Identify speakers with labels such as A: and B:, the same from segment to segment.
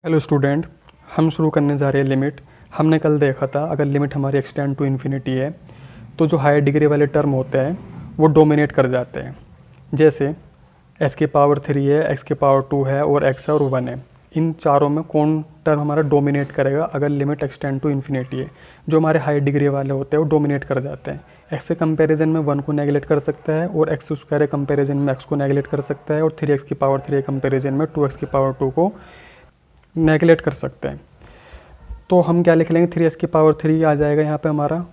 A: Hello student, हम शुरू करने जा रहे हैं लिमिट। हमने कल देखा था अगर लिमिट हमारी एक्सटेंड टू इन्फिनिटी है तो जो हायर डिग्री वाले टर्म होते हैं वो डोमिनेट कर जाते हैं। जैसे x की पावर 3 है, x की पावर 2 है और x है और 1 है। इन चारों में कौन टर्म हमारा डोमिनेट करेगा अगर लिमिट एक्सटेंड टू इन्फिनिटी है? जो हमारे हायर डिग्री वाले होते हैं वो डोमिनेट कर जाते हैं। x के कंपैरिजन में 1 को नेगलेक्ट कर सकता है और x स्क्वायर के कंपैरिजन में x को नेगलेक्ट कर सकता है और 3x की पावर 3 के कंपैरिजन में 2x की पावर 2 को नेगलेक्ट कर सकते हैं। तो हम क्या लिख लेंगे, 3x की पावर 3 आ जाएगा यहाँ पे हमारा।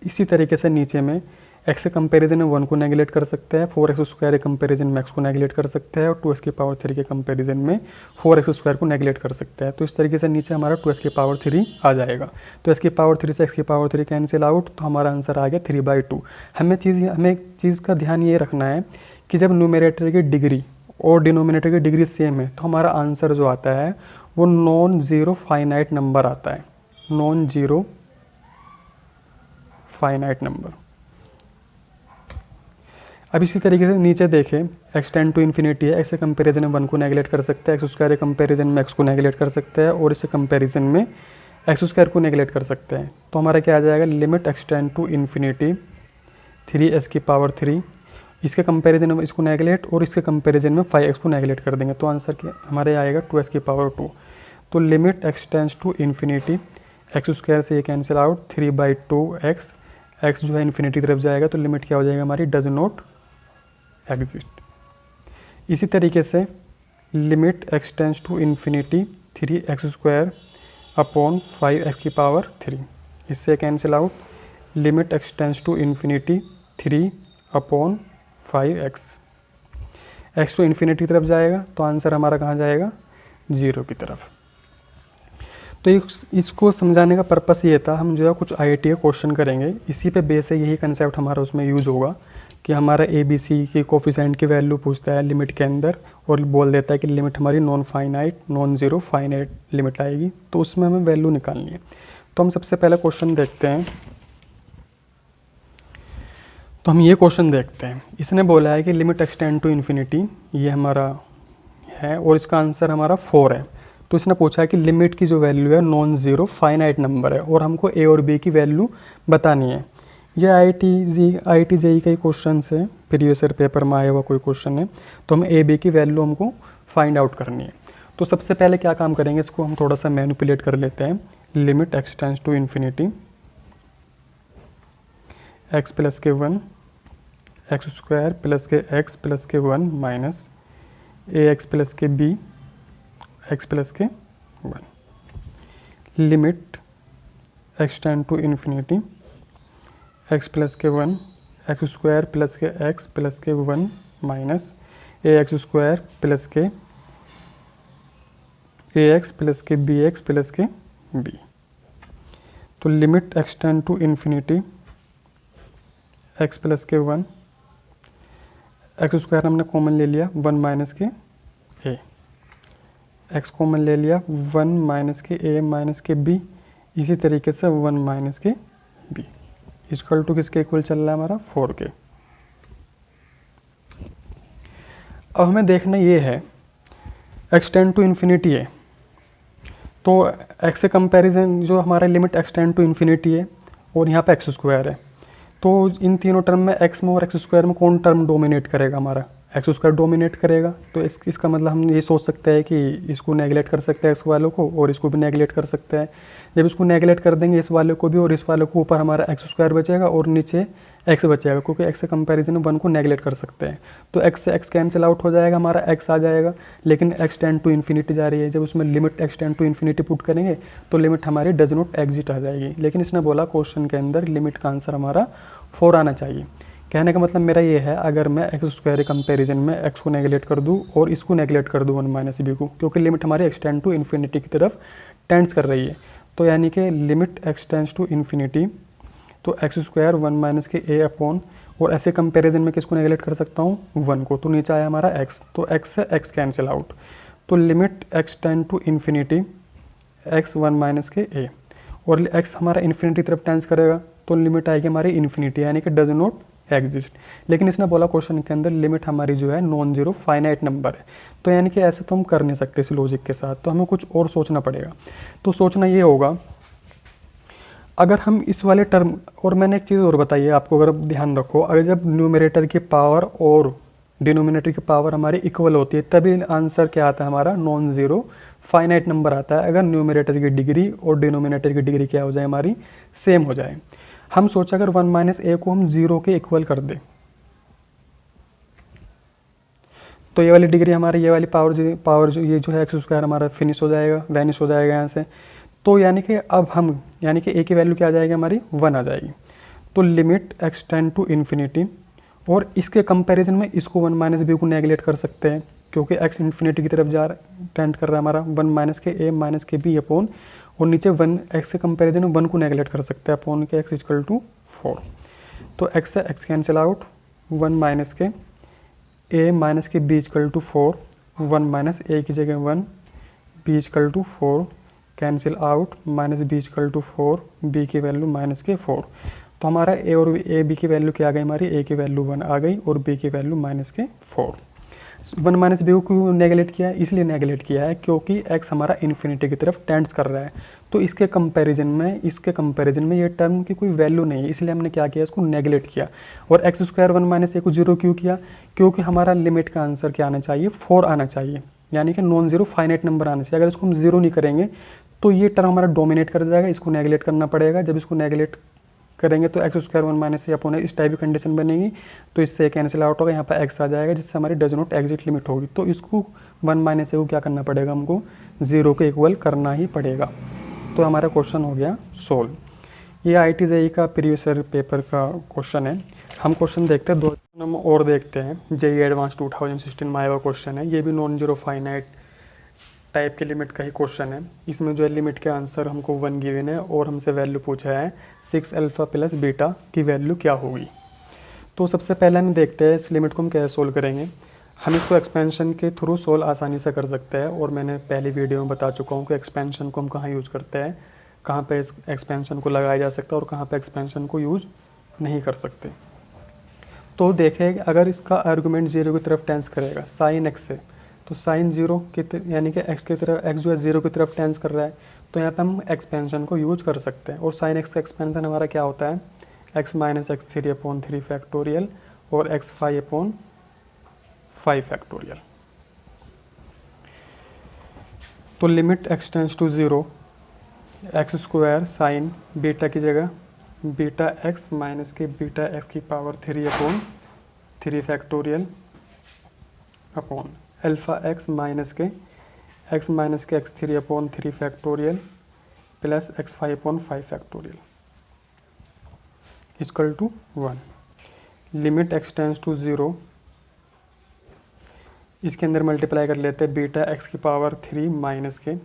A: इसी तरीके से नीचे में x के कंपैरिजन में 1 को नेगलेक्ट कर सकते हैं, 4x स्क्वायर के कंपैरिजन में x को नेगलेक्ट कर सकते हैं और 2x की पावर 3 के कंपैरिजन में 4x स्क्वायर को नेगलेक्ट कर सकते हैं। तो इस तरीके से नीचे हमारा 2x की पावर 3 आ जाएगा। तो x की पावर 3 से x की पावर 3 कैंसिल आउट, तो हमारा आंसर आ गया 3/2। हमें एक चीज़ का ध्यान ये रखना है कि जब न्यूमरेटर की डिग्री और डिनोमिनेटर की डिग्री सेम है तो हमारा आंसर जो आता है वो नॉन ज़ीरो फाइनाइट नंबर आता है। Non zero finite number. अब इसी तरीके से नीचे देखें, एक्सटेंड टू इन्फिनिटी है, x के कंपैरिजन में 1 को नेगलेक्ट कर सकते हैं, x स्क्वायर के कंपैरिजन में x को नेगलेक्ट कर सकते हैं और इसके कंपैरिजन में x स्क्वायर को नेगलेक्ट कर सकते हैं। तो हमारा क्या आ जाएगा, limit x tend to infinity 3x की पावर 3, इसके कंपैरिजन में इसको नेगलेक्ट और इसके कंपैरिजन में 5x को नेगलेक्ट कर देंगे तो आंसर क्या हमारे आएगा 2x की पावर 2। तो limit x tends to infinity, x square से ये कैंसिल आउट, 3/2x, x जो है इन्फिनिटी तरफ जाएगा तो लिमिट क्या हो जाएगा हमारी, डज नॉट एग्जिस्ट। इसी तरीके से limit x tends to infinity 3x square upon 5x की पावर 3, इससे cancel out, limit x tends to infinity 3/5x, x तो इन्फिनिटी तरफ जाएगा तो आंसर हमारा कहाँ जाएगा, 0 की तरफ। तो इसको समझाने का पर्पस ये था, हम जो है कुछ आईआईटी के क्वेश्चन करेंगे, इसी पे बेस है, यही कंसेप्ट हमारा उसमें यूज होगा कि हमारा ABC की कोफिशिएंट की वैल्यू पूछता है लिमिट के अंदर और बोल देता है कि लिमिट हमारी non finite non zero finite limit आएगी, तो उसमें हमें वैल्यू निकालनी है। तो हम सबसे पहले क्वेश्चन देखते हैं। तो हम ये क्वेश्चन देखते हैं, इसने बोला है कि लिमिट एक्सटेंड टू इन्फिनिटी, ये हमारा है और इसका आंसर हमारा 4 है। तो इसने पूछा है कि लिमिट की जो वैल्यू है नॉन ज़ीरो फाइनाइट नंबर है और हमको ए और बी की वैल्यू बतानी है। ये IIT JEE का ही क्वेश्चन है, प्रीवियस ईयर पेपर में आया हुआ कोई क्वेश्चन है। तो हम ए बी की वैल्यू हमको फाइंड आउट करनी है। तो सबसे पहले क्या काम करेंगे, इसको हम थोड़ा सा मैनिपुलेट कर लेते हैं। Limit x tends to infinity x plus के 1, एक्स स्क्वायर प्लस के x प्लस के 1 माइनस ax प्लस के b, x प्लस के 1, limit x tend to infinity x plus के 1, एक्स स्क्वायर प्लस के x प्लस के 1 माइनस ax स्क्वायर प्लस के ax plus के bx प्लस के b। तो limit x tend to infinity x plus के 1, एक्स स्क्वायर हमने कॉमन ले लिया 1 माइनस के a, x कॉमन ले लिया 1 माइनस के a माइनस के b, इसी तरीके से 1 माइनस के b इक्वल टू किसके इक्वल चल रहा है हमारा, 4 के। अब हमें देखना ये है, एक्सटेंड टू इन्फिनिटी है तो x से कंपैरिजन जो हमारा लिमिट एक्सटेंड टू इन्फिनिटी है और यहाँ पे एक्स स्क्वायर है, तो इन तीनों टर्म में x में और एक्स स्क्वायर में कौन टर्म डोमिनेट करेगा, हमारा एक्स स्क्वायर डोमिनेट करेगा। तो इसका मतलब हम ये सोच सकते हैं कि इसको नेगलेक्ट कर सकते हैं एक्स वालों को और इसको भी नेगलेक्ट कर सकते हैं। जब इसको नेगलेक्ट कर देंगे इस वाले को भी और इस वाले को, ऊपर हमारा एक्स स्क्वायर बचेगा और नीचे एक्स बचेगा, क्योंकि एक्स के कंपैरिजन में 1 को नेगलेक्ट कर सकते हैं। तो एक्स से एक्स कैंसिल आउट हो जाएगा, हमारा एक्स आ जाएगा, लेकिन एक्स टेंड टू इन्फिनिटी जा रही है, जब उसमें limit x tend to infinity put करेंगे तो लिमिट हमारी डज नॉट एग्जिट आ जाएगी। लेकिन इसने बोला क्वेश्चन के अंदर लिमिट का आंसर हमारा 4 आना चाहिए। कहने का मतलब मेरा ये है, अगर मैं एक्स स्क्वायर के कंपैरिजन में एक्स को नेगलेक्ट कर दूँ और इसको नेगलेक्ट कर दूँ 1 माइनस बी को, क्योंकि लिमिट हमारी एक्सटेंड टू इन्फिनिटी की तरफ टेंड्स कर रही है, तो यानी कि लिमिट एक्सटेंड्स टू इन्फिनिटी, तो एक्स स्क्वायर 1 माइनस के a अपॉन, और ऐसे कंपैरिजन में किसको नेगलेक्ट कर सकता हूँ, 1 को, तो नीचे आया हमारा x, तो x से x कैंसिल आउट, तो limit x tend to infinity x 1 minus के a, और x हमारा इन्फिनिटी तरफ टेंस करेगा तो लिमिट आएगी हमारी इन्फिनिटी, यानी कि डज नॉट एग्जिस्ट। लेकिन इसने बोला क्वेश्चन के अंदर लिमिट हमारी जो है नॉन जीरो फाइनाइट नंबर है, तो यानी कि ऐसे तो हम कर नहीं सकते इस लॉजिक के साथ, तो हमें कुछ और सोचना पड़ेगा। तो सोचना ये होगा, अगर हम इस वाले टर्म, और मैंने एक चीज़ और बताई है आपको, अगर ध्यान रखो, अगर जब न्यूमरेटर की पावर और डिनोमिनेटर की पावर हमारी इक्वल होती है तभी आंसर क्या आता है हमारा, नॉन ज़ीरो फाइनाइट नंबर आता है, अगर न्यूमरेटर की डिग्री और डिनोमिनेटर की डिग्री क्या हो जाए हमारी, सेम हो जाए। हम सोचा अगर 1 माइनस ए को हम 0 के इक्वल कर दें, तो ये वाली डिग्री हमारी, ये वाली पावर जो ये जो है एक्स स्क्वायर हमारा फिनिश हो जाएगा, वैनिश हो जाएगा यहाँ से। तो यानी कि अब हम, यानी कि ए की वैल्यू क्या आ जाएगी हमारी, 1 आ जाएगी। तो limit x tend to infinity, और इसके कंपैरिजन में इसको 1 माइनस बी को नेगलेक्ट कर सकते हैं, क्योंकि एक्स इन्फिनिटी की तरफ टेंड कर रहा है हमारा, 1 माइनस के ए माइनस के बी अपॉन, और नीचे 1 एक्स के कंपैरिजन में 1 को नेगलेक्ट कर सकते हैं अपॉन के एक्स इक्वल टू 4। तो एक्स से एक्स कैंसिल आउट, 1 माइनस के ए माइनस के B equal to 4, 1 minus A की जगह 1, B equal to 4 cancel out, minus B equal to 4, B की वैल्यू माइनस के 4। तो हमारा ए और ए बी की वैल्यू क्या आ गई हमारी, ए की वैल्यू 1 आ गई और बी की वैल्यू माइनस के 4। 1 माइनस बी को क्यों नेगलेक्ट किया है, इसलिए नेगलेक्ट किया है क्योंकि एक्स हमारा इन्फिनिटी की तरफ टेंड्स कर रहा है, तो इसके कंपैरिजन में ये टर्म की कोई वैल्यू नहीं है, इसलिए हमने क्या किया, इसको नेगलेक्ट किया। और एक्स स्क्वायर 1 माइनस ए को 0 क्यों किया, क्योंकि हमारा लिमिट का आंसर क्या आना चाहिए, 4 आना चाहिए, यानी कि नॉन जीरो फाइनाइट नंबर आना चाहिए। अगर इसको हम 0 नहीं करेंगे तो ये टर्म हमारा डोमिनेट कर जाएगा, इसको नेगलेक्ट करना पड़ेगा। जब इसको नेगलेक्ट करेंगे तो एक्स स्क्वायर 1 माइनस ए अपॉन इस टाइप की कंडीशन बनेगी, तो इससे कैंसिल आउट होगा, यहाँ पर एक्स आ जाएगा, जिससे हमारी डज नॉट एग्जिट लिमिट होगी। तो इसको 1 माइनस ए को क्या करना पड़ेगा, हमको 0 के इक्वल करना ही पड़ेगा। तो हमारा क्वेश्चन हो गया सोल्व। ये IIT JEE का प्रीवियस ईयर पेपर का क्वेश्चन है। हम क्वेश्चन देखते हैं, 2 हम और देखते हैं। JEE एडवांस 2016 में आया हुआ क्वेश्चन है, ये भी नॉन जीरो फाइनाइट टाइप के लिमिट का ही क्वेश्चन है। इसमें जो है लिमिट के आंसर हमको 1 गिवन है और हमसे वैल्यू पूछा है 6 अल्फ़ा प्लस बीटा की वैल्यू क्या होगी। तो सबसे पहले हम देखते हैं इस लिमिट को हम कैसे सोल्व करेंगे। हम इसको एक्सपेंशन के थ्रू सोल्व आसानी से कर सकते हैं, और मैंने पहली वीडियो में बता चुका हूँ कि एक्सपेंशन को हम कहाँ यूज़ करते हैं, कहाँ पे इस एक्सपेंशन को लगाया जा सकता है और कहाँ पे एक्सपेंशन को यूज़ नहीं कर सकते। तो देखें, अगर इसका आर्गूमेंट 0 की तरफ टेंस करेगा साइन एक्स से, तो साइन 0 की यानी कि एक्स की तरफ, एक्स जो है 0 की तरफ टेंस कर रहा है, तो यहाँ पे हम एक्सपेंशन को यूज कर सकते हैं। और साइन एक्स का एक्सपेंशन हमारा क्या होता है, x minus x 3 upon 3 factorial और एक्स 5 अपॉन 5 फैक्टोरियल। तो limit x tends to 0, x square sine beta की जगह beta x minus k beta x की power 3 upon 3 factorial upon alpha x minus k x 3 upon 3 factorial plus x 5 upon 5 factorial equal to 1। Limit x tends to 0, इसके अंदर multiply कर लेते हैं beta x की power 3 minus k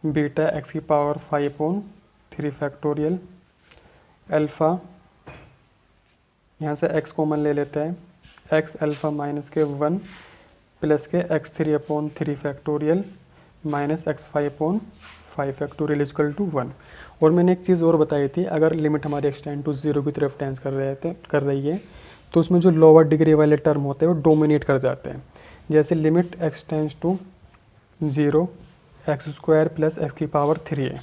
A: beta x की power 5 upon 3 factorial alpha, यहाँ से x common ले लेते हैं, x alpha minus k 1 plus के x 3 upon 3 factorial minus x 5 upon 5 factorial equal to 1। और मैंने एक चीज़ और बताई थी, अगर लिमिट हमारी एक्सटेंड टू 0 की तरफ टेंस कर रही है तो उसमें जो लोअर डिग्री वाले टर्म होते हैं वो डोमिनेट कर जाते हैं। जैसे limit x tends to 0 x square plus x की पावर 3 है,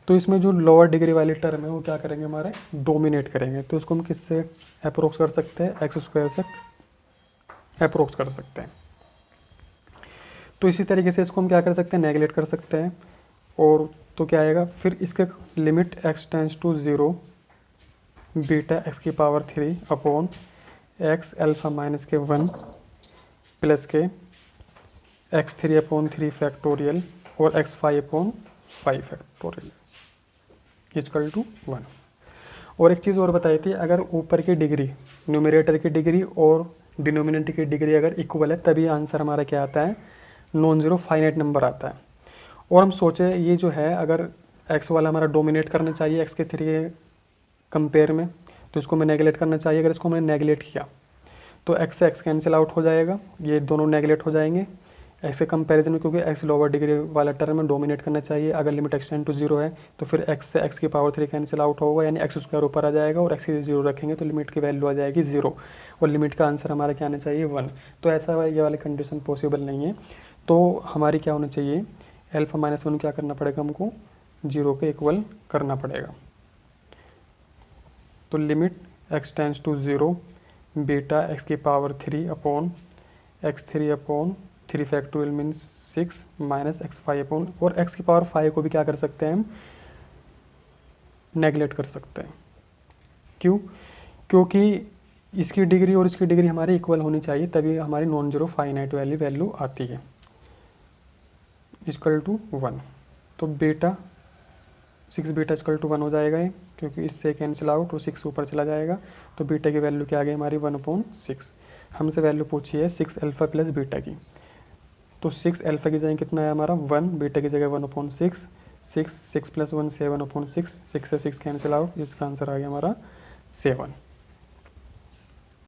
A: तो इसमें जो लोअर डिग्री वाले टर्म है वो क्या करेंगे, हमारे डोमिनेट करेंगे। तो इसको हम किससे अप्रोक्स कर सकते हैं, एक्स स्क्वायर से अप्रोक्स कर सकते हैं। तो इसी तरीके से इसको हम क्या कर सकते हैं, नेगलेक्ट कर सकते हैं। और तो क्या आएगा फिर, इसके limit x tends to 0 beta x की power 3 upon x alpha minus k 1 plus के एक्स 3 अपॉन 3 फैक्टोरियल और x 5 upon 5 factorial equal to 1। और एक चीज़ और बताई थी, अगर ऊपर की डिग्री, न्यूमरेटर की डिग्री और डिनोमिनेटर की डिग्री अगर इक्वल है तभी आंसर हमारा क्या आता है, नॉन जीरो फाइनाइट नंबर आता है। और हम सोचे ये जो है, अगर एक्स वाला हमारा डोमिनेट करना चाहिए एक्स के 3 के कंपेयर में, तो इसको हमें नेगलेक्ट करना चाहिए। अगर इसको हमने नेगलेक्ट किया तो एक्स से एक्स कैंसिल आउट हो जाएगा, ये दोनों नेगलेक्ट हो जाएंगे, एक्स के कंपैरिजन में, क्योंकि एक्स लोअर डिग्री वाला टर्म में डोमिनेट करना चाहिए। अगर लिमिट एक्सटेंड टू 0 है तो फिर एक्स से एक्स की पावर 3 कैंसिल आउट होगा, यानी एक्स स्क्वायर ऊपर आ जाएगा और एक्स की 0 रखेंगे तो लिमिट की वैल्यू आ जाएगी 0, और लिमिट का आंसर हमारा क्या आना चाहिए 1। तो ऐसा ये वाली कंडीशन पॉसिबल नहीं है। तो हमारी क्या होना चाहिए, अल्फा माइनस 1 क्या करना पड़ेगा हमको, 0 के इक्वल करना पड़ेगा। तो limit x tends to 0 beta x की power 3 upon x3 factorial means 6 minus x5 upon, और x की पावर 5 को भी क्या कर सकते हैं हम, नेगलेक्ट कर सकते हैं। क्यों? क्योंकि इसकी डिग्री और इसकी डिग्री हमारी इक्वल होनी चाहिए, तभी हमारी नॉन जीरो फाइनाइट वैल्यू आती है, इक्वल टू 1। तो बीटा 6 बीटा इक्वल टू 1 हो जाएगा ये, क्योंकि इससे कैंसिल आउट और 6 ऊपर चला जाएगा। तो बीटा की वैल्यू क्या आ गई हमारी 1/6। हमसे वैल्यू पूछी है 6 अल्फ़ा प्लस बीटा की, तो 6 अल्फ़ा की जगह कितना है हमारा 1, बीटा की जगह 1/6, 6 प्लस 1 7/6, 6 से 6 कैंसिल आउट, इसका आंसर आ गया हमारा 7।